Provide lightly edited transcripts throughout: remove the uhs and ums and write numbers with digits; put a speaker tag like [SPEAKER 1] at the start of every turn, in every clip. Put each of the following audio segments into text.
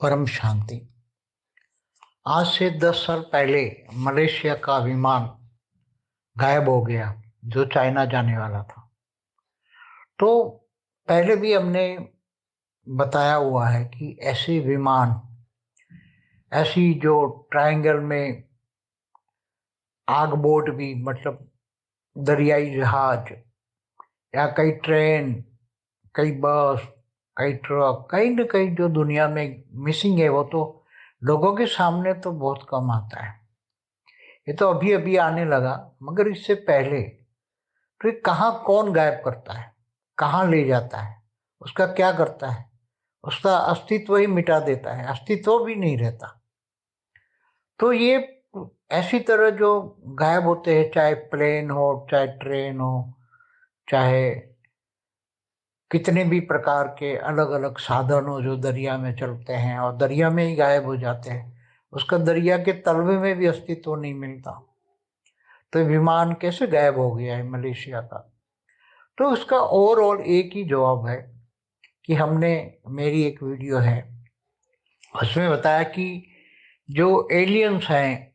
[SPEAKER 1] परम शांति। आज से 10 साल पहले मलेशिया का विमान गायब हो गया जो चाइना जाने वाला था। तो पहले भी हमने बताया हुआ है कि ऐसे विमान, ऐसी जो ट्रायंगल में आग बोट भी मतलब दरियाई जहाज या कई ट्रेन, कई बस, कई ट्रक, कहीं न कहीं जो दुनिया में मिसिंग है वो तो लोगों के सामने तो बहुत कम आता है। ये तो अभी अभी आने लगा, मगर इससे पहले तो ये कहाँ कौन गायब करता है, कहाँ ले जाता है, उसका क्या करता है, उसका अस्तित्व ही मिटा देता है, अस्तित्व भी नहीं रहता। तो ये ऐसी तरह जो गायब होते हैं, चाहे प्लेन हो, चाहे ट्रेन हो, चाहे कितने भी प्रकार के अलग अलग साधन हो जो दरिया में चलते हैं और दरिया में ही गायब हो जाते हैं, उसका दरिया के तलवे में भी अस्तित्व नहीं मिलता। तो ये विमान कैसे गायब हो गया है मलेशिया का? तो उसका ओवरऑल एक ही जवाब है कि हमने, मेरी एक वीडियो है उसमें बताया कि जो एलियंस हैं,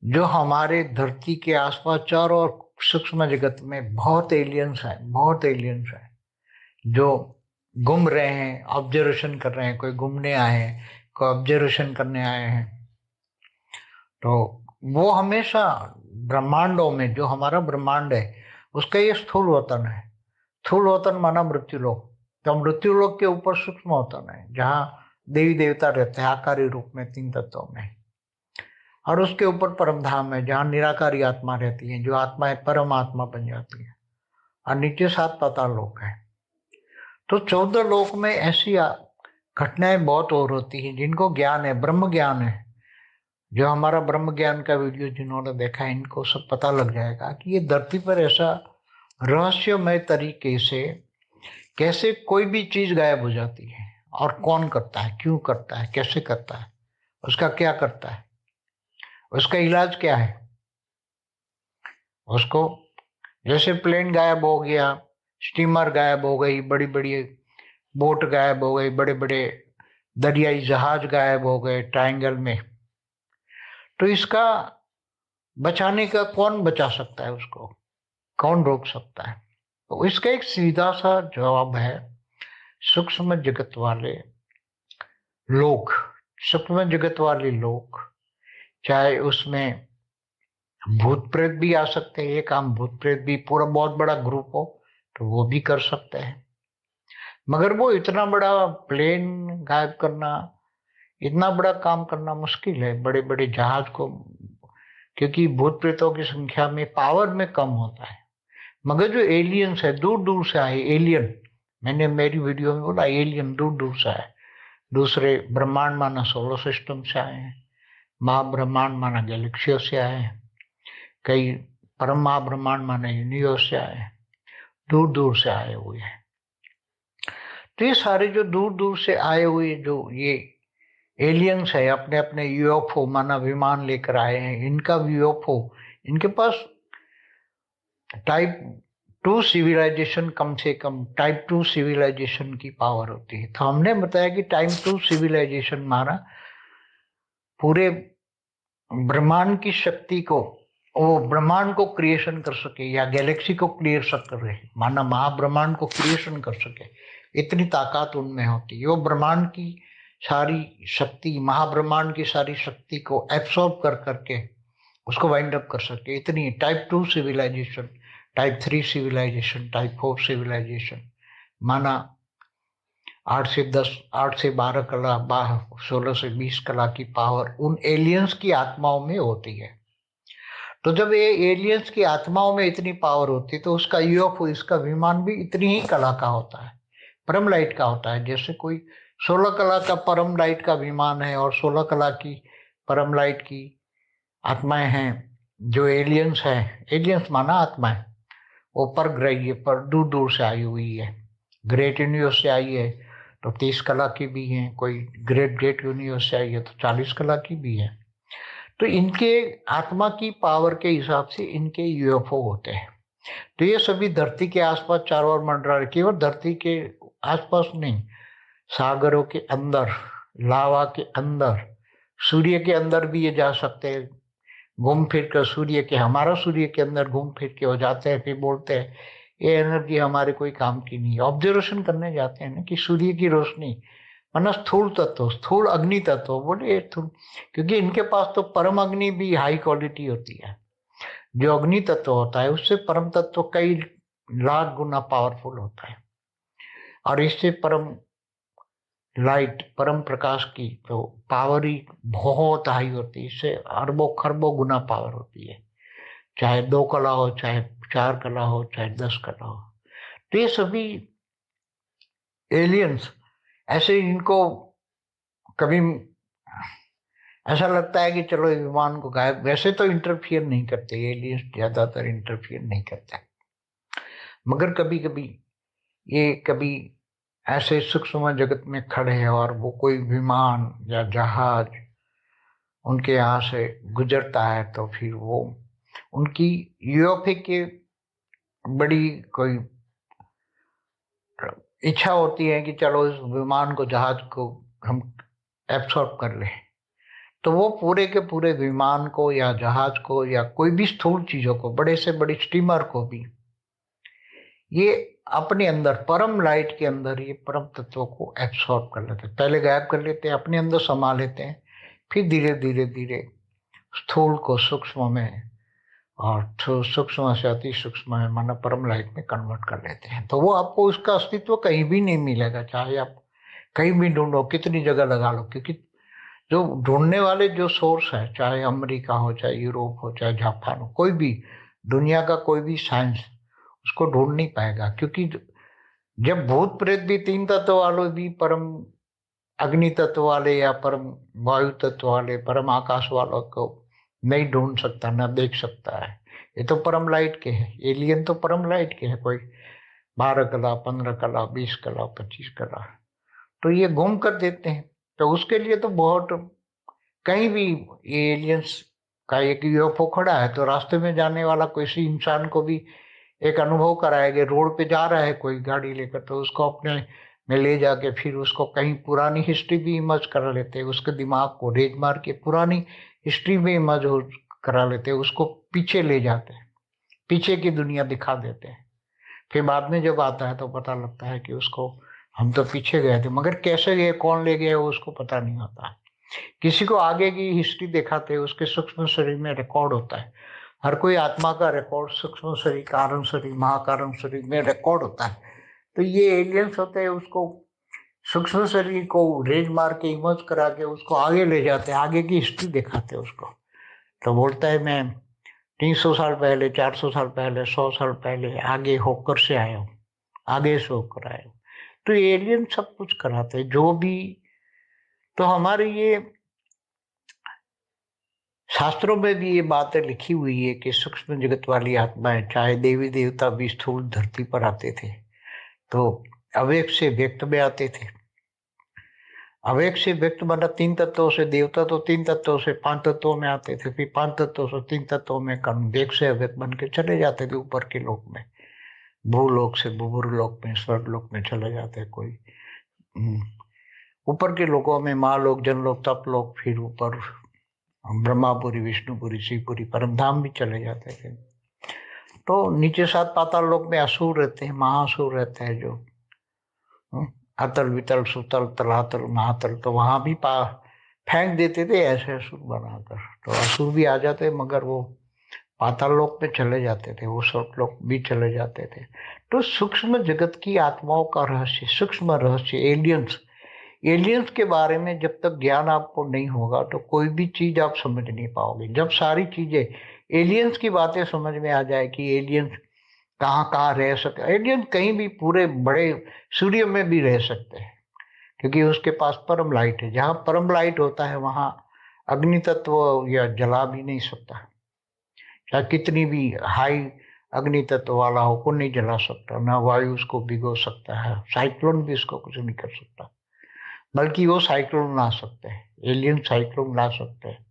[SPEAKER 1] जो हमारे धरती के आसपास चारों ओर सूक्ष्म जगत में बहुत एलियंस हैं, बहुत एलियंस हैं जो घूम रहे हैं, ऑब्जर्वेशन कर रहे हैं। कोई घूमने आए हैं, कोई ऑब्जर्वेशन करने आए हैं। तो वो हमेशा ब्रह्मांडों में, जो हमारा ब्रह्मांड है उसका ये स्थूल वतन है। स्थूल वतन माना मृत्युलोक। तो मृत्युलोक के ऊपर सूक्ष्म वतन है जहाँ देवी देवता रहते हैं आकारी रूप में, 3 तत्वों में। और उसके ऊपर परम धाम है जहाँ निराकारी आत्मा रहती है, जो आत्माएं परमात्मा बन जाती है। और नीचे 7 पाताल लोक है। तो 14 लोक में ऐसी घटनाएं बहुत और होती हैं जिनको ज्ञान है, ब्रह्म ज्ञान है। जो हमारा ब्रह्म ज्ञान का वीडियो जिन्होंने देखा है, इनको सब पता लग जाएगा कि ये धरती पर ऐसा रहस्यमय तरीके से कैसे कोई भी चीज गायब हो जाती है, और कौन करता है, क्यों करता है, कैसे करता है, उसका क्या करता है, उसका इलाज क्या है। उसको, जैसे प्लेन गायब हो गया, स्टीमर गायब हो गई, बड़ी बड़ी बोट गायब हो गई, बड़े बड़े दरियाई जहाज गायब हो गए ट्रायंगल में, तो इसका बचाने का कौन बचा सकता है, उसको कौन रोक सकता है? तो इसका एक सीधा सा जवाब है, सूक्ष्म जगत वाले लोग। सूक्ष्म जगत वाले लोग, चाहे उसमें भूत प्रेत भी आ सकते हैं। ये काम भूत प्रेत भी पूरा बहुत बड़ा ग्रुप हो तो वो भी कर सकते हैं। मगर वो इतना बड़ा प्लेन गायब करना, इतना बड़ा काम करना मुश्किल है, बड़े बड़े जहाज को, क्योंकि भूत प्रेतों की संख्या में, पावर में कम होता है। मगर जो एलियंस है, दूर दूर से आए एलियन, मैंने मेरी वीडियो में बोला एलियन दूर दूर से आए, दूसरे ब्रह्मांड माना सोलर सिस्टम से आए हैं, महाब्रह्मांड माना गैलेक्सियों से आए हैं, कई परम महाब्रह्मांड माना यूनिवर्स से आए हैं, दूर दूर से आए हुए हैं। तो ये सारे जो दूर दूर से आए हुए जो ये एलियंस है, अपने अपने यूएफओ माना विमान लेकर आए हैं। इनका यूएफओ, इनके पास टाइप 2 सिविलाइजेशन, कम से कम टाइप 2 सिविलाइजेशन की पावर होती है। तो हमने बताया कि टाइप 2 सिविलाइजेशन माना पूरे ब्रह्मांड की शक्ति को, वो ब्रह्मांड को क्रिएशन कर सके या गैलेक्सी को क्रिएशन कर रहे, माना महाब्रह्मांड को क्रिएशन कर सके, इतनी ताकत उनमें होती है। वो ब्रह्मांड की सारी शक्ति, महाब्रह्मांड की सारी शक्ति को एब्सॉर्ब कर करके उसको वाइंड अप कर सके, इतनी type 2 civilization, type 3 civilization, type 4 civilization, माना 8 से 10, 8 से 12 कला, 16 से 20 कला की पावर उन एलियंस की आत्माओं में होती है। तो जब ये एलियंस की आत्माओं में इतनी पावर होती है तो उसका यूएफओ, इसका विमान भी इतनी ही कला का होता है, परम लाइट का होता है। जैसे कोई 16 कला का परम लाइट का विमान है और 16 कला की परम लाइट की आत्माएं हैं, जो एलियंस हैं, एलियंस माना आत्माएं, वो परग्रही पर दूर दूर से आई हुई है, ग्रेट यूनिवर्स से आई है तो 30 कला की भी है, कोई ग्रेट ग्रेट यूनिवर्स से आई है तो 40 कला की भी है। तो इनके आत्मा की पावर के हिसाब से इनके यूएफओ होते हैं। तो ये सभी धरती के आसपास चारों ओर मंडरा रहे, केवल धरती के आसपास नहीं, सागरों के अंदर लावा के अंदर, सूर्य के अंदर भी ये जा सकते हैं, घूम फिर कर सूर्य के, हमारा सूर्य के अंदर घूम फिर के हो जाते हैं। फिर बोलते हैं ये एनर्जी हमारे कोई काम की नहीं है। ऑब्जर्वेशन करने जाते हैं ना कि सूर्य की रोशनी, वरना स्थूल तत्व, स्थूल अग्नि तत्व बोले क्योंकि इनके पास तो परम अग्नि भी हाई क्वालिटी होती है। जो अग्नि तत्व होता है उससे परम तत्व कई लाख गुना पावरफुल होता है। और इससे परम लाइट, परम प्रकाश की तो पावर ही बहुत हाई होती है। इससे अरबों खरबों गुना पावर होती है, चाहे 2 कला हो, चाहे 4 कला हो, चाहे 10 कला हो। तो ये सभी एलियंस ऐसे, इनको कभी ऐसा लगता है कि चलो विमान को गायब, वैसे तो इंटरफियर नहीं करते एलियंस, ज्यादातर इंटरफियर नहीं करते, मगर कभी कभी ये कभी ऐसे सूक्ष्म जगत में खड़े हैं और वो कोई विमान या जहाज उनके यहाँ से गुजरता है, तो फिर वो उनकी यूएफओ के बड़ी कोई इच्छा होती है कि चलो इस विमान को, जहाज को हम एब्सॉर्ब कर लें। तो वो पूरे के पूरे विमान को या जहाज को या कोई भी स्थूल चीजों को, बड़े से बड़ी स्टीमर को भी, ये अपने अंदर परम लाइट के अंदर ये परम तत्वों को एब्सॉर्ब कर लेते हैं। पहले गायब कर लेते हैं, अपने अंदर समा लेते हैं, फिर धीरे धीरे धीरे स्थूल को सूक्ष्म में, और सूक्ष्म से अति सूक्ष्म में, माना परम लाइट में कन्वर्ट कर लेते हैं। तो वो आपको उसका अस्तित्व कहीं भी नहीं मिलेगा, चाहे आप कहीं भी ढूंढो, कितनी जगह लगा लो, क्योंकि जो ढूंढने वाले जो सोर्स है, चाहे अमेरिका हो, चाहे यूरोप हो, चाहे जापान हो, कोई भी दुनिया का कोई भी साइंस उसको ढूंढ नहीं पाएगा। क्योंकि जब भूत प्रेत भी, 3 तत्व वाले भी, परम अग्नि तत्व वाले या परम वायु तत्व वाले, परम आकाश वालों को नहीं ढूंढ सकता, ना देख सकता है। ये तो परम लाइट के हैं, एलियन तो परम लाइट के हैं। कोई 12 कला, 15 कला, 20 कला, 25 कला, तो ये गुम कर देते हैं। तो उसके लिए तो बहुत, कहीं भी ये एलियंस का एक यूएफओ खड़ा है तो रास्ते में जाने वाला किसी इंसान को भी एक अनुभव कराएंगे। रोड पे जा रहा है कोई गाड़ी लेकर, तो उसको अपने में ले जाके फिर उसको कहीं पुरानी हिस्ट्री भी इमर्ज करा लेते हैं, उसके दिमाग को रेज मार के पुरानी हिस्ट्री में इमर्ज करा लेते हैं, उसको पीछे ले जाते हैं, पीछे की दुनिया दिखा देते हैं। फिर बाद में जब आता है तो पता लगता है कि उसको हम तो पीछे गए थे, मगर कैसे गए, कौन ले गया, उसको पता नहीं होता। किसी को आगे की हिस्ट्री दिखाते हैं, उसके सूक्ष्म शरीर में रिकॉर्ड होता है। हर कोई आत्मा का रिकॉर्ड सूक्ष्म शरीर, कारण शरीर, महाकारण शरीर में रिकॉर्ड होता है। तो ये एलियंस होते हैं, उसको सूक्ष्म शरीर को रेज मार के, इमर्ज करा के उसको आगे ले जाते हैं, आगे की हिस्ट्री दिखाते हैं उसको। तो बोलता है मैं 300 साल पहले, 400 साल पहले, 100 साल पहले आगे होकर से आया हूँ, आगे से होकर आया हूँ। तो एलियन सब कुछ कराते हैं जो भी। तो हमारे ये शास्त्रों में भी ये बातें लिखी हुई है कि सूक्ष्म जगत वाली आत्माएं, चाहे देवी देवता भी स्थूल धरती पर आते थे तो अव्यक्त से व्यक्त में आते थे। अव्यक्त से व्यक्त माना 3 तत्वों से, देवता तो 3 तत्वों से 5 तत्वों में आते थे, फिर 5 तत्वों से 3 तत्वों में कर्म, व्यक्त से अव्यक्त बन के चले जाते थे ऊपर के लोक में, भूलोक से बुभुर लोक में, स्वर्ग लोक में चले जाते। कोई ऊपर के लोकों में महालोक, जनलोक, तपलोक, फिर ऊपर ब्रह्मापुरी, विष्णुपुरी, शिवपुरी, परमधाम भी चले जाते थे। तो नीचे 7 पाताल लोक में असुर रहते हैं, महासुर रहते हैं, जो अतल वितल सुतल तलातल महातल, तो वहां भी फेंक देते थे ऐसे असुर बनाकर। तो असुर भी आ जाते, मगर वो पाताल लोक में चले जाते थे, वो स्वर्ग लोक भी चले जाते थे। तो सूक्ष्म जगत की आत्माओं का रहस्य, सूक्ष्म रहस्य, एलियंस के बारे में जब तक ज्ञान आपको नहीं होगा तो कोई भी चीज आप समझ नहीं पाओगे। जब सारी चीजें, एलियंस की बातें समझ में आ जाए कि एलियंस कहाँ कहाँ रह सकते, एलियन कहीं भी पूरे बड़े सूर्य में भी रह सकते हैं, क्योंकि उसके पास परम लाइट है। जहाँ परम लाइट होता है वहां अग्नि तत्व या जला भी नहीं सकता, चाहे कितनी भी हाई अग्नि तत्व वाला हो, को नहीं जला सकता, ना वायु उसको भिगो सकता है, साइक्लोन भी उसको कुछ नहीं कर सकता। बल्कि वो साइक्लोन ला सकते हैं, एलियन साइक्लोन ला सकते हैं,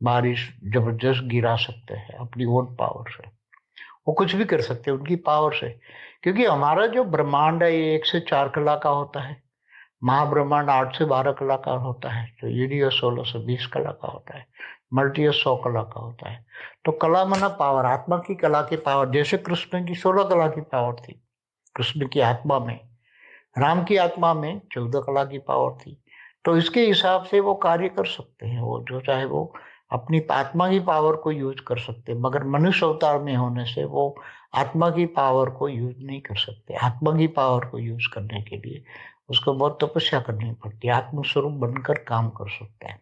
[SPEAKER 1] बारिश जबरदस्त गिरा सकते हैं अपनी ओन पावर से, वो कुछ भी कर सकते हैं उनकी पावर से। क्योंकि हमारा जो ब्रह्मांड है ये 1 से 4 कला का होता है, महाब्रह्मांड 8 से 12 कला का होता है, तो यूनिवर्स 16 से 20 कला का होता है, मल्टीवर्स 100 कला का होता है। तो कला माना पावर, आत्मा की कला की पावर। जैसे कृष्ण की 16 कला की पावर थी कृष्ण की आत्मा में, राम की आत्मा में 14 कला की पावर थी। तो इसके हिसाब से वो कार्य कर सकते हैं, वो जो चाहे वो अपनी आत्मा की पावर को यूज कर सकते हैं, मगर मनुष्य अवतार में होने से वो आत्मा की पावर को यूज नहीं कर सकते। आत्मा की पावर को यूज करने के लिए उसको बहुत तपस्या करनी पड़ती है, आत्मस्वरूप बनकर काम कर सकता है।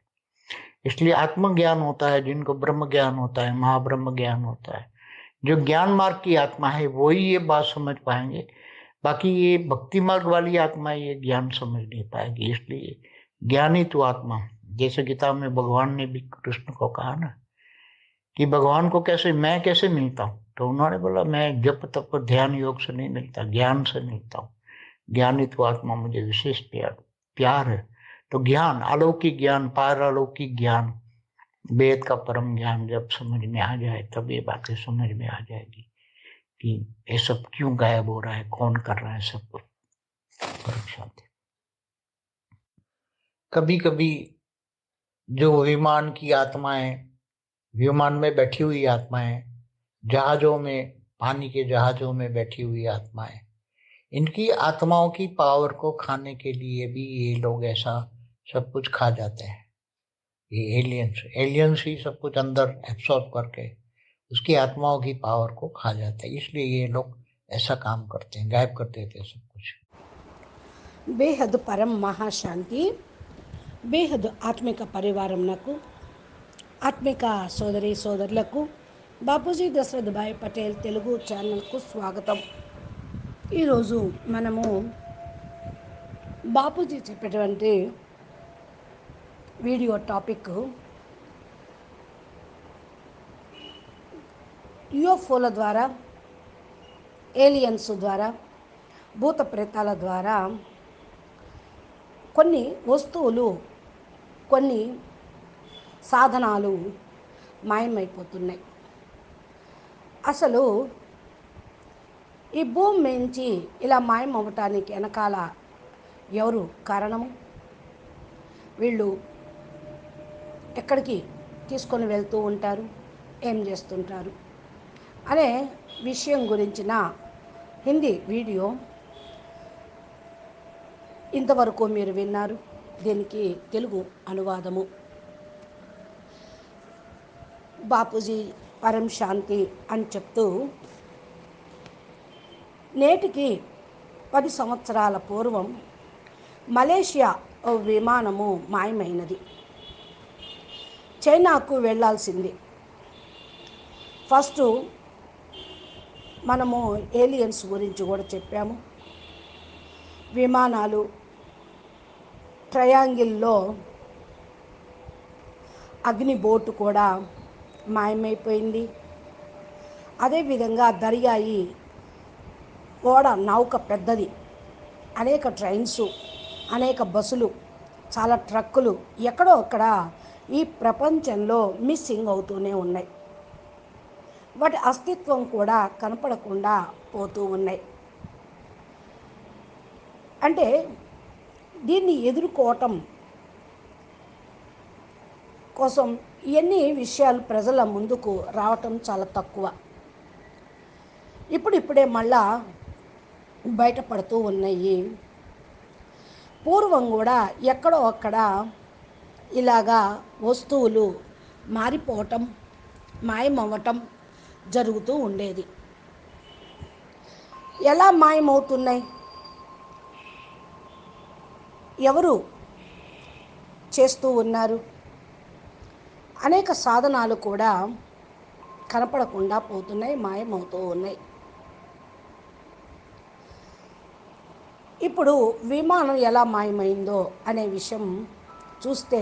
[SPEAKER 1] इसलिए आत्मज्ञान होता है, जिनको ब्रह्म ज्ञान होता है, महाब्रह्म ज्ञान होता है। जो ज्ञान मार्ग की आत्मा है वही ये बात समझ पाएंगे, बाकी ये भक्ति मार्ग वाली आत्मा ये ज्ञान समझ नहीं पाएगी। इसलिए ज्ञानी तू आत्मा, जैसे गीता में भगवान ने भी कृष्ण को कहा ना कि भगवान को कैसे मैं कैसे मिलता हूँ, तो उन्होंने बोला मैं जप तप ध्यान योग से नहीं मिलता, ज्ञान से मिलता हूँ। ज्ञानी तू आत्मा मुझे विशेष प्यार है। तो ज्ञान, अलौकिक ज्ञान, पारलौकिक ज्ञान, वेद का परम ज्ञान जब समझ में आ जाए तब ये बातें समझ में आ जाएगी कि ये सब क्यों गायब हो रहा है, कौन कर रहा है सब कुछ। परम शांति। कभी कभी जो विमान की आत्माएं, विमान में बैठी हुई आत्माएं, जहाजों में, पानी के जहाजों में बैठी हुई आत्माएं, इनकी आत्माओं की पावर को खाने के लिए भी ये लोग ऐसा सब कुछ खा जाते हैं। ये एलियंस ही सब कुछ अंदर एब्सॉर्ब करके उसकी आत्माओं की पावर को खा जाते हैं। इसलिए ये लोग ऐसा काम करते हैं, गायब कर देते हैं सब कुछ।
[SPEAKER 2] బేహద్ పరం మహాశాంతి. బేహద్ ఆత్మిక పరివారంనకు, ఆత్మిక సోదరి సోదరులకు బాపూజీ దశరథ్ భాయ్ పటేల్ తెలుగు ఛానల్కు స్వాగతం. ఈరోజు మనము బాపూజీ చెప్పేటువంటి వీడియో టాపిక్ యుఎఫ్ఓల ద్వారా, ఏలియన్స్ ద్వారా, భూత ప్రేతాల ద్వారా కొన్ని వస్తువులు, కొన్ని సాధనాలు మాయమైపోతున్నాయి. అసలు ఈ భూమి నుంచి ఇలా మాయమవ్వటానికి వెనకాల ఎవరు కారణము? వీళ్ళు ఎక్కడికి తీసుకొని వెళ్తూ ఉంటారు, ఏం చేస్తుంటారు అనే విషయం గురించిన హిందీ వీడియో ఇంతవరకు మీరు విన్నారు. దీనికి తెలుగు అనువాదము బాపూజీ పరం శాంతి అని చెప్తూ, నేటికి 10 సంవత్సరాల పూర్వం మలేషియా విమానము మాయమైనది. చైనాకు వెళ్ళాల్సింది. ఫస్ట్ మనము ఏలియన్స్ గురించి కూడా చెప్పాము. విమానాలు ట్రయాంగిల్లో అగ్ని బోటు కూడా మాయమైపోయింది. అదేవిధంగా దర్యాయి ఓడ, నౌక పెద్దది, అనేక ట్రైన్స్, అనేక బస్సులు, చాలా ట్రక్కులు ఎక్కడో అక్కడ ఈ ప్రపంచంలో మిస్సింగ్ అవుతూనే ఉన్నాయి. వాటి అస్తిత్వం కూడా కనపడకుండా పోతూ ఉన్నాయి. అంటే దీన్ని ఎదుర్కోవటం కోసం ఇవన్నీ విషయాలు ప్రజల ముందుకు రావటం చాలా తక్కువ. ఇప్పుడిప్పుడే మళ్ళా బయటపడుతూ ఉన్నాయి. పూర్వం కూడా ఎక్కడో అక్కడ ఇలాగా వస్తువులు మారిపోవటం, మాయమవ్వటం జరుగుతూ ఉండేది. ఎలా మాయమవుతున్నాయి, ఎవరు చేస్తూ ఉన్నారు? అనేక సాధనాలు కూడా కనపడకుండా పోతున్నాయి, మాయమవుతూ ఉన్నాయి. ఇప్పుడు విమానం ఎలా మాయమైందో అనే విషయం చూస్తే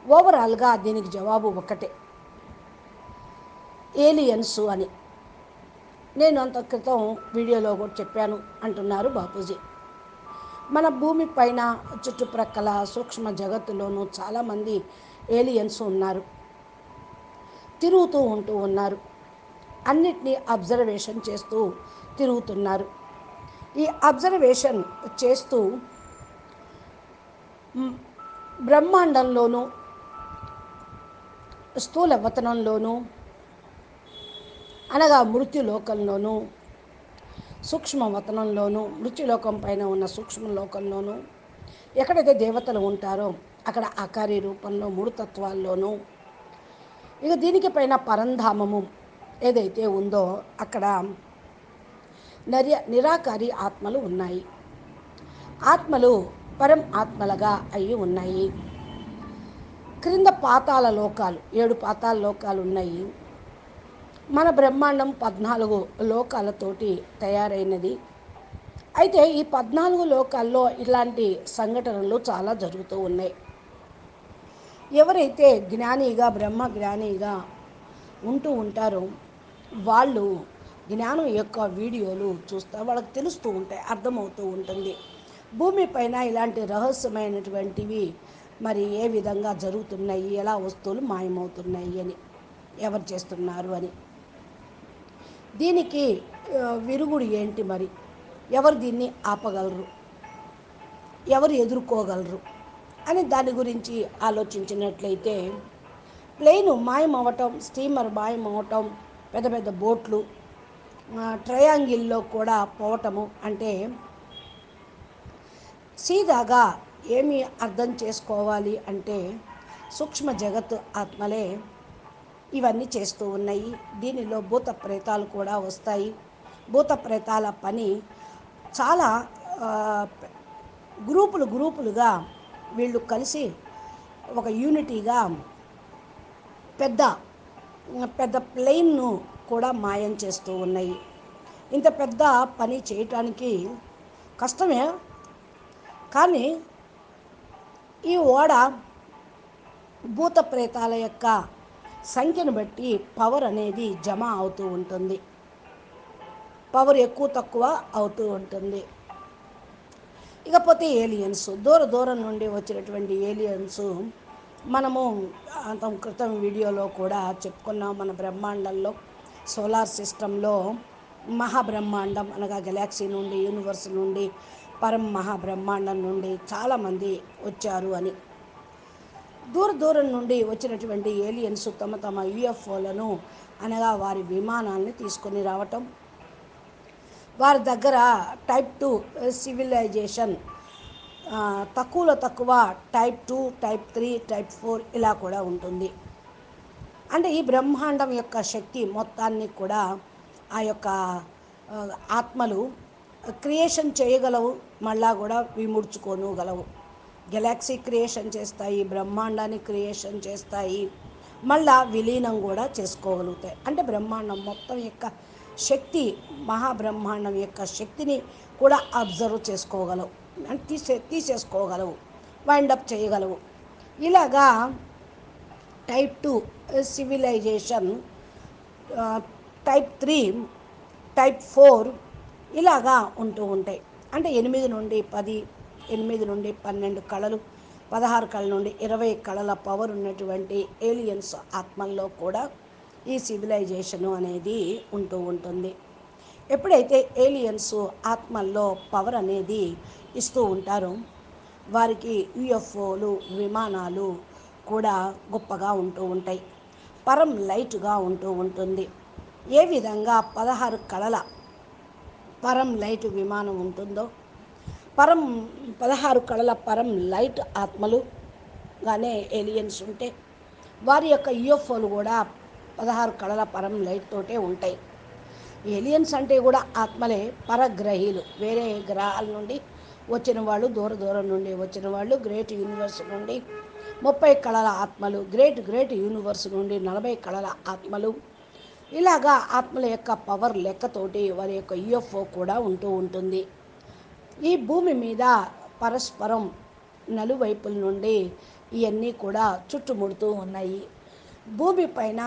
[SPEAKER 2] ఓవరాల్గా దీనికి జవాబు ఒకటే, ఏలియన్స్ అని. నేను అంత క్రితం వీడియోలో కూడా చెప్పాను అంటున్నారు బాపూజీ. మన భూమి పైన చుట్టుప్రక్కల సూక్ష్మ జగత్తులోనూ చాలామంది ఏలియన్స్ ఉన్నారు, తిరుగుతూ ఉంటూ ఉన్నారు. అన్నిటినీ అబ్జర్వేషన్ చేస్తూ తిరుగుతున్నారు. ఈ అబ్జర్వేషన్ చేస్తూ మ్, బ్రహ్మాండంలోనూ స్థూల వతనంలోనూ అనగా మృత్యులోకంలోనూ సూక్ష్మవతనంలోనూ మృత్యులోకం పైన ఉన్న సూక్ష్మలోకంలోనూ ఎక్కడైతే దేవతలు ఉంటారో అక్కడ ఆకారి రూపంలో మూడు తత్వాల్లోనూ ఇక దీనికి పైన పరంధామము ఏదైతే ఉందో అక్కడ నిరాకారి ఆత్మలు ఉన్నాయి. ఆత్మలు పరం ఆత్మలుగా అయి ఉన్నాయి. క్రింద పాతాళ లోకాలు 7 పాతాళ లోకాలు ఉన్నాయి. మన బ్రహ్మాండం 14 లోకాలతోటి తయారైనది. అయితే ఈ 14 లోకాల్లో ఇలాంటి సంఘటనలు చాలా జరుగుతూ ఉన్నాయి. ఎవరైతే జ్ఞానిగా బ్రహ్మ జ్ఞానిగా ఉంటూ ఉంటారో వాళ్ళు జ్ఞానం యొక్క వీడియోలు చూస్తే వాళ్ళకి తెలుస్తూ ఉంటాయి, అర్థమవుతూ ఉంటుంది. భూమిపైన ఇలాంటి రహస్యమైనటువంటివి మరి ఏ విధంగా జరుగుతున్నాయి, ఎలా వస్తువులు మాయమవుతున్నాయి అని, ఎవరు చేస్తున్నారు అని. దీనికి విరుగుడు ఏంటి మరి, ఎవరు దీన్ని ఆపగలరు, ఎవరు ఎదుర్కోగలరు అని దాని గురించి ఆలోచించినట్లయితే ప్లేన్ మాయమవటం, స్టీమర్ మాయమవటం, పెద్ద పెద్ద బోట్లు ట్రయాంగిల్లో కూడా పోవటము అంటే సీదాగా ఏమి అర్థం చేసుకోవాలి అంటే సూక్ష్మ జగత్తు ఆత్మలే ఇవన్నీ చేస్తూ ఉన్నాయి. దీనిలో భూత ప్రేతాలు కూడా వస్తాయి. భూత ప్రేతాల పని చాలా గ్రూపులుగా వీళ్ళు కలిసి ఒక యూనిటీగా పెద్ద పెద్ద ప్లేన్ను కూడా మాయం చేస్తూ ఉన్నాయి. ఇంత పెద్ద పని చేయటానికి కష్టమే, కానీ ఈ ఓడ భూత ప్రేతాల యొక్క సంఖ్యను బట్టి పవర్ అనేది జమ అవుతూ ఉంటుంది, పవర్ ఎక్కువ తక్కువ అవుతూ ఉంటుంది. ఇకపోతే ఏలియన్స్, దూరం నుండి వచ్చినటువంటి ఏలియన్స్ మనము అంత క్రితం వీడియోలో కూడా చెప్పుకున్నాం. మన బ్రహ్మాండంలో సోలార్ సిస్టంలో మహాబ్రహ్మాండం అనగా గెలాక్సీ నుండి, యూనివర్స్ నుండి, పరం మహాబ్రహ్మాండం నుండి చాలామంది వచ్చారు అని. దూరం నుండి వచ్చినటువంటి ఏలియన్స్ తమ యూఎఫ్ఓలను అనగా వారి విమానాలను తీసుకొని రావటం, వారి దగ్గర టైప్ 2 సివిలైజేషన్, తక్కువలో తక్కువ టైప్ 2, టైప్ 3, టైప్ 4 ఇలా కూడా ఉంటుంది. అంటే ఈ బ్రహ్మాండం యొక్క శక్తి మొత్తాన్ని కూడా ఆ యొక్క ఆత్మలు క్రియేషన్ చేయగలవు, మళ్ళా కూడా విముడ్చుకోగలవు. గెలాక్సీ క్రియేషన్ చేస్తాయి, బ్రహ్మాండాన్ని క్రియేషన్ చేస్తాయి, మళ్ళా విలీనం కూడా చేసుకోగలుగుతాయి. అంటే బ్రహ్మాండం మొత్తం యొక్క శక్తి, మహాబ్రహ్మాండం యొక్క శక్తిని కూడా అబ్జర్వ్ చేసుకోగలవు, అంటే తీసేసుకోగలవు, వైండప్ చేయగలవు. ఇలాగా టైప్ 2 సివిలైజేషన్, టైప్ 3, టైప్ 4 ఇలాగా ఉంటూ ఉంటాయి. అంటే 8 నుండి 10, 8 నుండి 12 కళలు, 16 కళల నుండి 20 కళల పవర్ ఉన్నటువంటి ఏలియన్స్ ఆత్మల్లో కూడా ఈ సివిలైజేషను అనేది ఉంటూ ఉంటుంది. ఎప్పుడైతే ఏలియన్స్ ఆత్మల్లో పవర్ అనేది ఇస్తూ ఉంటారో వారికి యూఎఫ్ఓలు, విమానాలు కూడా గొప్పగా ఉంటూ ఉంటాయి, పరం లైట్గా ఉంటూ ఉంటుంది. ఏ విధంగా 16 కళల పరం లైట్ విమానం ఉంటుందో 16 కళల పరం లైట్ ఆత్మలుగానే ఏలియన్స్ ఉంటే వారి యొక్క యూఎఫ్ఓలు కూడా 16 కళల పరం లైట్ తోటే ఉంటాయి. ఏలియన్స్ అంటే కూడా ఆత్మలే, పరగ్రహీలు, వేరే గ్రహాల నుండి వచ్చిన వాళ్ళు, దూరం నుండి వచ్చిన వాళ్ళు, గ్రేట్ యూనివర్స్ నుండి 30 కళల ఆత్మలు, గ్రేట్ యూనివర్స్ నుండి 40 కళల ఆత్మలు. ఇలాగా ఆత్మల యొక్క పవర్ లెక్కతోటి వారి యొక్క యూఎఫ్ఓ కూడా ఉంటూ ఉంటుంది. ఈ భూమి మీద పరస్పరం నలువైపుల నుండి ఇవన్నీ కూడా చుట్టుముడుతూ ఉన్నాయి. భూమి పైన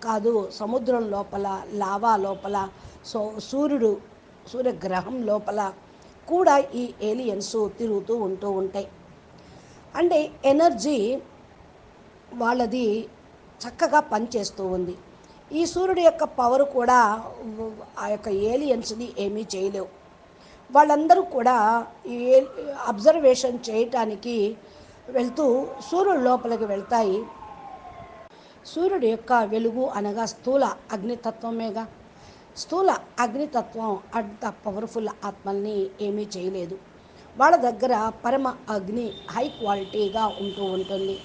[SPEAKER 2] కాదు, సముద్రం లోపల, లావా లోపల, సూర్యగ్రహం లోపల కూడా ఈ ఏలియన్స్ తిరుగుతూ ఉంటూ ఉంటాయి. అంటే ఎనర్జీ వాళ్ళది చక్కగా పనిచేస్తూ ఉంది. ఈ సూర్యుడి యొక్క పవర్ కూడా ఆ యొక్క ఏలియన్స్ని ఏమీ చేయలేవు. వాళ్ళందరూ కూడా ఈ అబ్జర్వేషన్ చేయటానికి వెళ్తూ సూర్యుడు లోపలికి వెళ్తాయి. సూర్యుడి యొక్క వెలుగు అనగా స్థూల అగ్నితత్వమేగా. స్థూల అగ్నితత్వం అంత పవర్ఫుల్ ఆత్మల్ని ఏమీ చేయలేదు. వాళ్ళ దగ్గర పరమ అగ్ని హై క్వాలిటీగా ఉంటూ ఉంటుంది.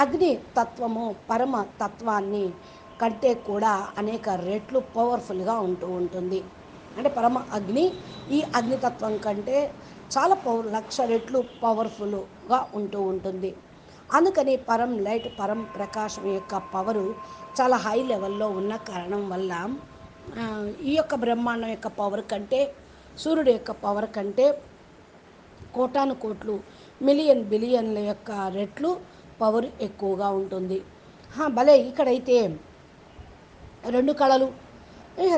[SPEAKER 2] అగ్ని తత్వము పరమ తత్వాన్ని కంటే కూడా అనేక రెట్లు పవర్ఫుల్గా ఉంటూ ఉంటుంది. అంటే పరమ అగ్ని ఈ అగ్నితత్వం కంటే చాలా లక్ష రెట్లు పవర్ఫుల్గా ఉంటూ ఉంటుంది. అందుకని పరం లైట్ పరం ప్రకాశం యొక్క పవరు చాలా హై లెవెల్లో ఉన్న కారణం వల్ల ఈ యొక్క బ్రహ్మాండం యొక్క పవర్ కంటే, సూర్యుడి యొక్క పవర్ కంటే కోటాను కోట్లు మిలియన్ బిలియన్ల యొక్క రెట్లు పవర్ ఎక్కువగా ఉంటుంది. భలే ఇక్కడైతే 2 కళలు,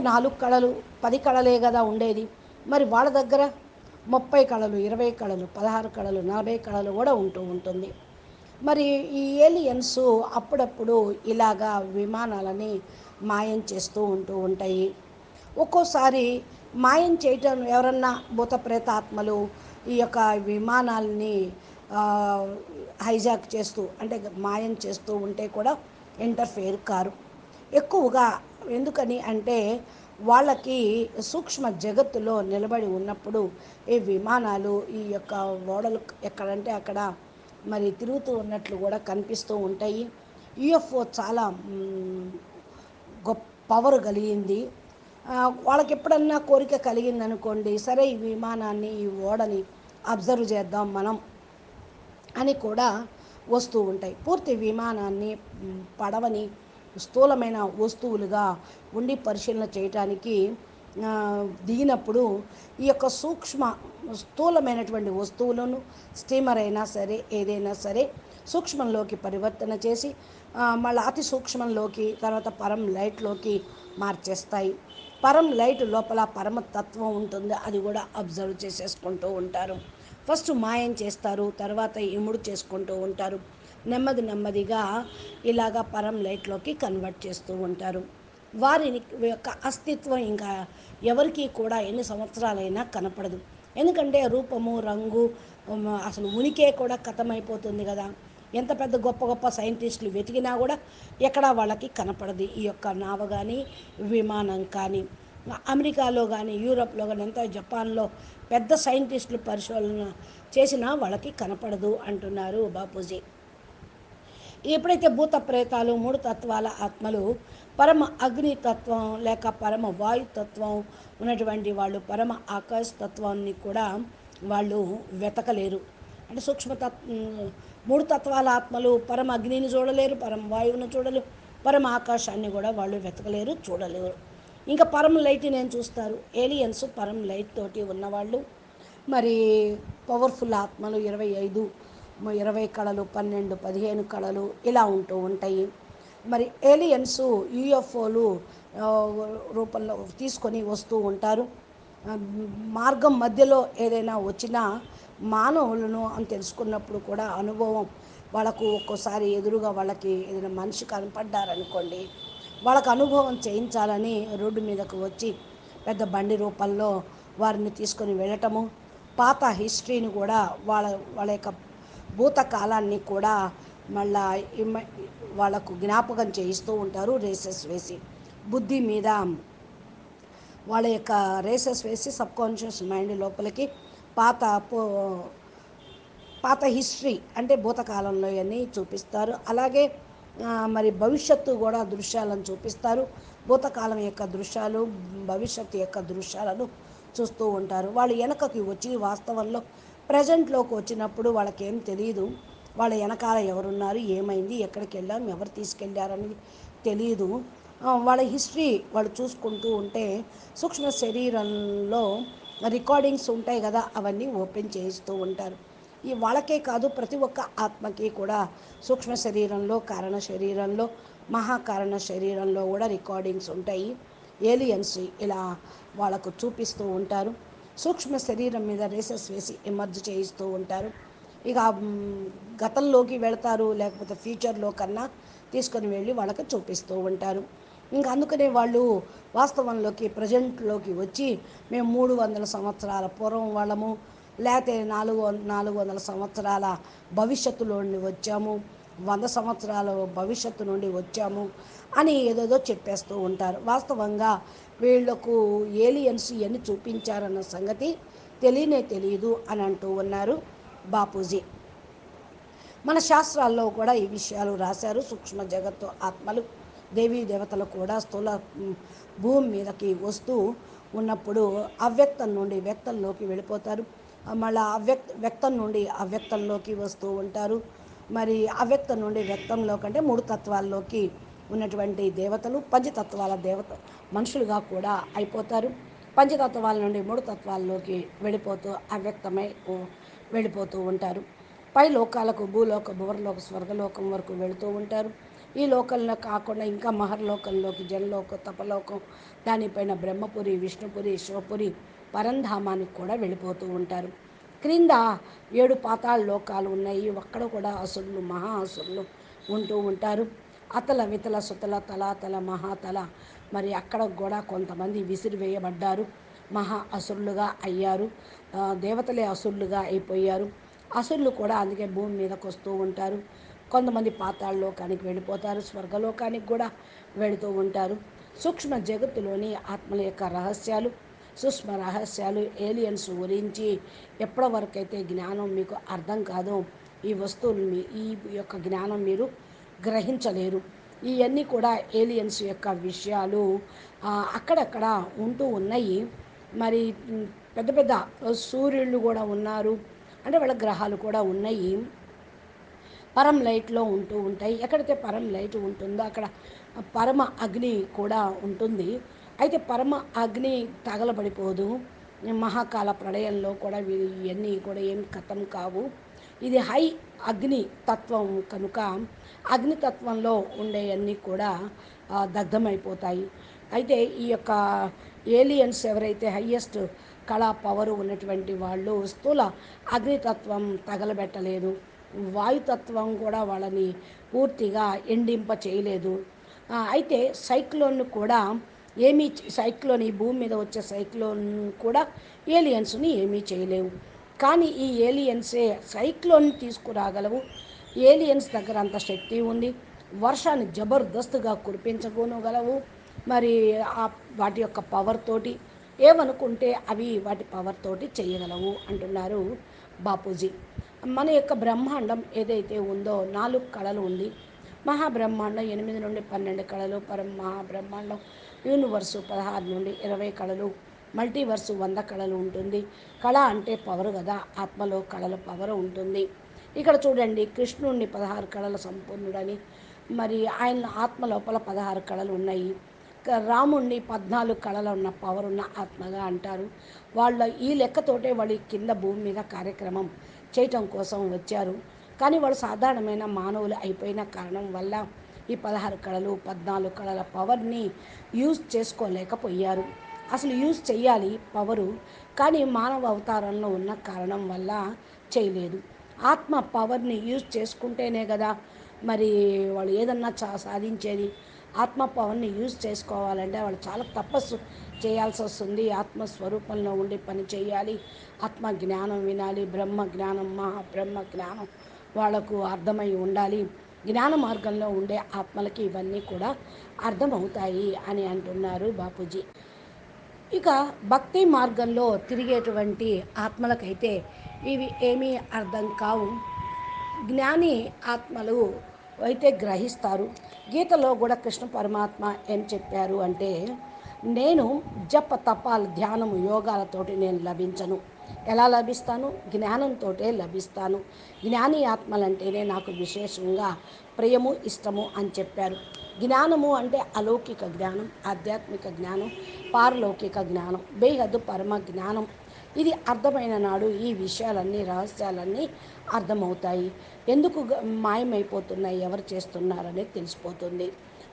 [SPEAKER 2] 4 కళలు, 10 కళలే కదా ఉండేది. మరి వాళ్ళ దగ్గర 30 కళలు, 20 కళలు, 16 కళలు, 40 కళలు కూడా ఉంటూ ఉంటుంది. మరి ఈ ఏలియన్స్ అప్పుడప్పుడు ఇలాగా విమానాలని మాయం చేస్తూ ఉంటూ ఉంటాయి. ఒక్కోసారి మాయం చేయటం ఎవరన్నా భూత ప్రేతాత్మలు ఈ యొక్క విమానాలని హైజాక్ చేస్తూ అంటే మాయం చేస్తూ ఉంటే కూడా ఇంటర్ఫేర్ కారు ఎక్కువగా. ఎందుకని అంటే వాళ్ళకి సూక్ష్మ జగత్తులో నిలబడి ఉన్నప్పుడు ఈ విమానాలు ఈ యొక్క ఓడలు ఎక్కడంటే అక్కడ మరి తిరుగుతూ ఉన్నట్లు కూడా కనిపిస్తూ ఉంటాయి. యుఎఫ్ఓ చాలా గొప్ప పవర్ కలిగింది. వాళ్ళకి ఎప్పుడన్నా కోరిక కలిగిందనుకోండి, సరే ఈ విమానాన్ని ఈ ఓడని అబ్జర్వ్ చేద్దాం మనం అని కూడా వస్తూ ఉంటాయి. పూర్తి విమానాన్ని పడవని స్థూలమైన వస్తువులుగా ఉండి పరిశీలన చేయటానికి దిగినప్పుడు ఈ యొక్క సూక్ష్మ స్థూలమైనటువంటి వస్తువులను స్టీమర్ అయినా సరే ఏదైనా సరే సూక్ష్మంలోకి పరివర్తన చేసి మళ్ళీ అతి సూక్ష్మంలోకి తర్వాత పరం లైట్లోకి మార్చేస్తాయి. పరం లైట్ లోపల పరమతత్వం ఉంటుంది, అది కూడా అబ్జర్వ్ చేసేసుకుంటూ ఉంటారు. ఫస్ట్ మాయం చేస్తారు, తర్వాత ఇముడు చేసుకుంటూ ఉంటారు. నెమ్మది నెమ్మదిగా ఇలాగా పరం లైట్లోకి కన్వర్ట్ చేస్తూ ఉంటారు. వారి యొక్క అస్తిత్వం ఇంకా ఎవరికి కూడా ఎన్ని సంవత్సరాలైనా కనపడదు. ఎందుకంటే రూపము రంగు అసలు ఉనికే కూడా కథమైపోతుంది కదా. ఎంత పెద్ద గొప్ప గొప్ప సైంటిస్టులు వెతికినా కూడా ఎక్కడా వాళ్ళకి కనపడదు ఈ యొక్క నావ కానీ విమానం కానీ. అమెరికాలో కానీ యూరోప్లో కానీ ఎంత జపాన్లో పెద్ద సైంటిస్టులు పరిశోధన చేసినా వాళ్ళకి కనపడదు అంటున్నారు బాపూజీ. ఎప్పుడైతే భూత ప్రేతాలు 3 తత్వాల ఆత్మలు పరమ అగ్నితత్వం లేక పరమ వాయుతత్వం ఉన్నటువంటి వాళ్ళు పరమ ఆకాశ తత్వాన్ని కూడా వాళ్ళు వెతకలేరు. అంటే 3 తత్వాల ఆత్మలు పరమ అగ్నిని చూడలేరు, పరమ వాయువును చూడలేరు, పరమ ఆకాశాన్ని కూడా వాళ్ళు వెతకలేరు, చూడలేరు. ఇంకా పరమ లైట్ నేను చూస్తారు. ఏలియన్స్ పరమ లైట్ తోటి ఉన్నవాళ్ళు. మరి పవర్ఫుల్ ఆత్మలు 25, 20 కళలు, 12, 15 కళలు ఇలా ఉంటూ ఉంటాయి. మరి ఏలియన్స్ యూఎఫ్ఓలు రూపంలో తీసుకొని వస్తూ ఉంటారు. మార్గం మధ్యలో ఏదైనా వచ్చినా మానవులను అని తెలుసుకున్నప్పుడు కూడా అనుభవం వాళ్ళకు ఒక్కోసారి ఎదురుగా వాళ్ళకి ఏదైనా మనిషి కనపడ్డారనుకోండి, వాళ్ళకు అనుభవం చేయించాలని రోడ్డు మీదకు వచ్చి పెద్ద బండి రూపంలో వారిని తీసుకొని వెళ్ళటము, పాత హిస్టరీని కూడా వాళ్ళ యొక్క భూతకాలాన్ని కూడా మళ్ళా వాళ్ళకు జ్ఞాపకం చేయిస్తూ ఉంటారు. రేసెస్ వేసి బుద్ధి మీద వాళ్ళ యొక్క రేసెస్ వేసి సబ్కాన్షియస్ మైండ్ లోపలికి పాత హిస్టరీ అంటే భూతకాలంలో అన్నీ చూపిస్తారు. అలాగే మరి భవిష్యత్తు కూడా దృశ్యాలను చూపిస్తారు. భూతకాలం యొక్క దృశ్యాలు భవిష్యత్తు యొక్క దృశ్యాలను చూస్తూ ఉంటారు. వాళ్ళు వెనకకి వచ్చి వాస్తవంలో ప్రజెంట్లోకి వచ్చినప్పుడు వాళ్ళకేం తెలియదు. వాళ్ళ వెనకాల ఎవరున్నారు, ఏమైంది, ఎక్కడికి వెళ్ళాం, ఎవరు తీసుకెళ్ళారనేది తెలియదు. వాళ్ళ హిస్టరీ వాళ్ళు చూసుకుంటూ ఉంటే సూక్ష్మ శరీరంలో రికార్డింగ్స్ ఉంటాయి కదా, అవన్నీ ఓపెన్ చేయిస్తూ ఉంటారు. ఈ వాళ్ళకే కాదు ప్రతి ఒక్క ఆత్మకి కూడా సూక్ష్మ శరీరంలో, కారణ శరీరంలో, మహాకారణ శరీరంలో కూడా రికార్డింగ్స్ ఉంటాయి. ఏలియన్స్ ఇలా వాళ్ళకు చూపిస్తూ ఉంటారు. సూక్ష్మ శరీరం మీద రేసెస్ వేసి ఎమర్జ్ చేయిస్తూ ఉంటారు. ఇక గతంలోకి వెళతారు, లేకపోతే ఫ్యూచర్లో కన్నా తీసుకొని వెళ్ళి వాళ్ళకి చూపిస్తూ ఉంటారు. ఇంకా అందుకనే వాళ్ళు వాస్తవంలోకి ప్రజెంట్లోకి వచ్చి మేము 300 సంవత్సరాల పూర్వం వాళ్ళము, లేకపోతే 400 సంవత్సరాల భవిష్యత్తులో నుండి వచ్చాము, 100 సంవత్సరాల భవిష్యత్తు నుండి వచ్చాము అని ఏదేదో చెప్పేస్తూ ఉంటారు. వాస్తవంగా వీళ్లకు ఏలియన్స్ ఇవన్నీ చూపించారన్న సంగతి తెలియదు అని అంటూ ఉన్నారు బాపూజీ. మన శాస్త్రాల్లో కూడా ఈ విషయాలు రాశారు. సూక్ష్మ జగత్తు ఆత్మలు, దేవీ దేవతలు కూడా స్థూల భూమి మీదకి వస్తూ ఉన్నప్పుడు అవ్యక్తం నుండి వ్యక్తంలోకి వెళ్ళిపోతారు. మళ్ళీ వ్యక్తం నుండి అవ్యక్తంలోకి వస్తూ ఉంటారు. మరి అవ్యక్తం నుండి వ్యక్తంలో కంటే 3 తత్వాల్లోకి ఉన్నటువంటి దేవతలు పంచతత్వాల మనుషులుగా కూడా అయిపోతారు. పంచతత్వాల నుండి 3 తత్వాల్లోకి వెళ్ళిపోతూ అవ్యక్తమై వెళ్ళిపోతూ ఉంటారు. పై లోకాలకు భూలోక, భువర్లోక, స్వర్గలోకం వరకు వెళుతూ ఉంటారు. ఈ లోకంలో కాకుండా ఇంకా మహర్లోకంలోకి, జనలోకం, తపలోకం, దానిపైన బ్రహ్మపురి, విష్ణుపురి, శివపురి, పరంధామానికి కూడా వెళ్ళిపోతూ ఉంటారు. క్రింద 7 పాతాళ లోకాలు ఉన్నాయి. అక్కడ కూడా అసురులు, మహా అసురులు ఉంటూ ఉంటారు. అతల వితల సుతల తలాతల మహాతల, మరి అక్కడ కూడా కొంతమంది విసిరివేయబడ్డారు, మహా అసురులుగా అయ్యారు. దేవతలే అసురులుగా అయిపోయారు. అసురులు కూడా అందుకే భూమి మీదకి వస్తూ ఉంటారు. కొంతమంది పాతాళ లోకానికి వెళ్ళిపోతారు, స్వర్గలోకానికి కూడా వెళుతూ ఉంటారు. సూక్ష్మ జగత్తులోని ఆత్మల యొక్క రహస్యాలు, సూక్ష్మ రహస్యాలు, ఏలియన్స్ గురించి ఎప్పటి వరకైతే జ్ఞానం మీకు అర్థం కాదో ఈ వస్తువులు, ఈ యొక్క జ్ఞానం మీరు గ్రహించలేరు. ఇవన్నీ కూడా ఏలియన్స్ యొక్క విషయాలు అక్కడక్కడ ఉంటూ ఉన్నాయి. మరి పెద్ద పెద్ద సూర్యుళ్ళు కూడా ఉన్నారు, అంటే వాళ్ళ గ్రహాలు కూడా ఉన్నాయి. పరం లైట్లో ఉంటూ ఉంటాయి. ఎక్కడైతే పరం లైట్ ఉంటుందో అక్కడ పరమ అగ్ని కూడా ఉంటుంది. అయితే పరమ అగ్ని తగలబడిపోదు. మహాకాల ప్రళయంలో కూడా ఇవన్నీ కూడా ఏం కథం కావు. ఇది హై అగ్ని తత్వం కనుక అగ్నితత్వంలో ఉండేవన్నీ కూడా దగ్ధమైపోతాయి. అయితే ఈ యొక్క ఏలియన్స్ ఎవరైతే హయ్యెస్ట్ కళా పవర్ ఉన్నటువంటి వాళ్ళు స్థూల అగ్నితత్వం తగలబెట్టలేదు, వాయుతత్వం కూడా వాళ్ళని పూర్తిగా ఎండింప చేయలేదు. అయితే సైక్లోన్ కూడా సైక్లోన్, ఈ భూమి మీద వచ్చే సైక్లోన్ కూడా ఏలియన్స్ని ఏమీ చేయలేవు. కానీ ఈ ఏలియన్సే సైక్లోన్ తీసుకురాగలవు. ఏలియన్స్ దగ్గర అంత శక్తి ఉంది. వర్షాన్ని జబర్దస్తుగా కురిపించగలవు. మరి వాటి యొక్క పవర్ తోటి ఏమనుకుంటే అవి వాటి పవర్ తోటి చేయగలవు అంటున్నారు బాపూజీ. మన యొక్క బ్రహ్మాండం ఏదైతే ఉందో 4 కళలు ఉంది. మహాబ్రహ్మాండం 8 నుండి 12 కళలు, మహాబ్రహ్మాండం యూనివర్సు 16 నుండి 20 కళలు, మల్టీవర్సు 100 కళలు ఉంటుంది. కళ అంటే పవర్ కదా, ఆత్మలో కళల పవర్ ఉంటుంది. ఇక్కడ చూడండి, కృష్ణుడిని 16 కళల సంపూర్ణుడని, మరి ఆయన ఆత్మ లోపల 16 కళలు ఉన్నాయి. రాముణ్ణి 14 కళలు ఉన్న పవర్ ఉన్న ఆత్మగా అంటారు. వాళ్ళ ఈ లెక్కతోటే వాళ్ళు కింద భూమి మీద కార్యక్రమం చేయటం కోసం వచ్చారు. కానీ వాళ్ళు సాధారణమైన మానవులు అయిపోయిన కారణం వల్ల ఈ 16 కళలు, 14 కళల పవర్ని యూజ్ చేసుకోలేకపోయారు. అసలు యూజ్ చేయాలి పవరు, కానీ మానవ అవతారంలో ఉన్న కారణం వల్ల చేయలేదు. ఆత్మ పవర్ని యూజ్ చేసుకుంటేనే కదా మరి వాళ్ళు ఏదన్నా సాధించేది. ఆత్మ పవర్ని యూజ్ చేసుకోవాలంటే వాళ్ళు చాలా తపస్సు చేయాల్సి వస్తుంది. ఆత్మస్వరూపంలో ఉండి పని చేయాలి. ఆత్మ జ్ఞానం వినాలి. బ్రహ్మ జ్ఞానం, మహాబ్రహ్మ జ్ఞానం వాళ్లకు అర్థమై ఉండాలి. జ్ఞాన మార్గంలో ఉండే ఆత్మలకి ఇవన్నీ కూడా అర్థమవుతాయి అని అంటున్నారు బాపూజీ. ఇక భక్తి మార్గంలో తిరిగేటువంటి ఆత్మలకైతే ఇవి ఏమీ అర్థం కావు. జ్ఞాని ఆత్మలు అయితే గ్రహిస్తారు. గీతలో కూడా కృష్ణ పరమాత్మ ఏం చెప్పారు అంటే, నేను జప తపాల ధ్యానము యోగాలతోటి నేను లభించను. ఎలా లభిస్తాను? జ్ఞానంతో లభిస్తాను. జ్ఞాని ఆత్మలంటేనే నాకు విశేషంగా ప్రియము, ఇష్టము అని చెప్పారు. జ్ఞానము అంటే అలౌకిక జ్ఞానం, ఆధ్యాత్మిక జ్ఞానం, పారలౌకిక జ్ఞానం, బేహద్దు పరమ జ్ఞానం. ఇది అర్థమైన నాడు ఈ విషయాలన్నీ, రహస్యాలన్నీ అర్థమవుతాయి. ఎందుకు మాయమైపోతున్నాయి, ఎవరు చేస్తున్నారనేది తెలిసిపోతుంది.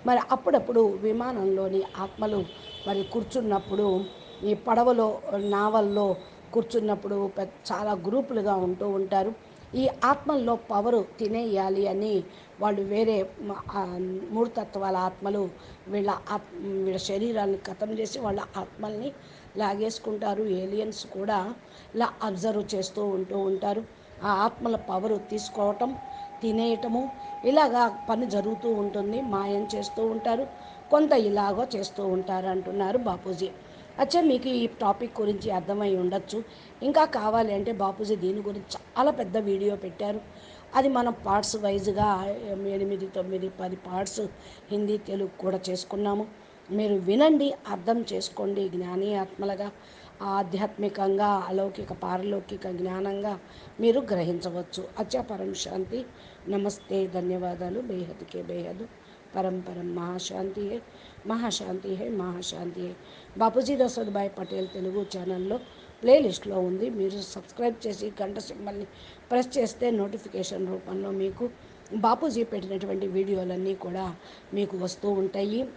[SPEAKER 2] మరి అప్పుడప్పుడు విమానంలోని ఆత్మలు మరి కూర్చున్నప్పుడు, ఈ పడవలో, నావల్లో కూర్చున్నప్పుడు చాలా గ్రూపులుగా ఉంటూ ఉంటారు. ఈ ఆత్మల్లో పవరు తినేయాలి అని వాళ్ళు వేరే 3 తత్వాల ఆత్మలు వీళ్ళ శరీరాన్ని ఖతం చేసి వాళ్ళ ఆత్మల్ని లాగేసుకుంటారు. ఏలియన్స్ కూడా ఇలా అబ్జర్వ్ చేస్తూ ఉంటారు. ఆ ఆత్మల పవరు తీసుకోవటం, తినేయటము ఇలాగా పని జరుగుతూ ఉంటుంది. మాయం చేస్తూ ఉంటారు, కొంత ఇలాగో చేస్తూ ఉంటారు అంటున్నారు బాపూజీ. అచ్చా, మీకు ఈ టాపిక్ గురించి అర్థమై ఉండొచ్చు. ఇంకా కావాలి అంటే బాపూజీ దీని గురించి చాలా పెద్ద వీడియో పెట్టారు. అది మనం పార్ట్స్ వైజ్గా 8, 9, 10 పార్ట్స్ హిందీ తెలుగు కూడా చేసుకున్నాము. మీరు వినండి, అర్థం చేసుకోండి. జ్ఞాని ఆత్మలుగా ఆధ్యాత్మికంగా అలౌకిక పారలౌకిక జ్ఞానంగా మీరు గ్రహించవచ్చు. అచ్చా, పరం శాంతి. నమస్తే, ధన్యవాదాలు. బేహద్కే బేహద్. పరం పరం మహాశాంతి హే, మహాశాంతి హే, మహాశాంతి హే. బాపూజీ దశరథ్ పటేల్ తెలుగు ఛానల్లో ప్లేలిస్ట్లో ఉంది. మీరు సబ్స్క్రైబ్ చేసి గంట సింబల్ని ప్రెస్ చేస్తే నోటిఫికేషన్ రూపంలో మీకు బాపూజీ పెట్టినటువంటి వీడియోలన్నీ కూడా మీకు వస్తూ ఉంటాయి.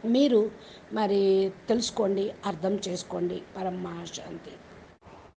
[SPEAKER 2] మీరు మరి తెలుసుకోండి, అర్థం చేసుకోండి. పరం మహాశాంతి.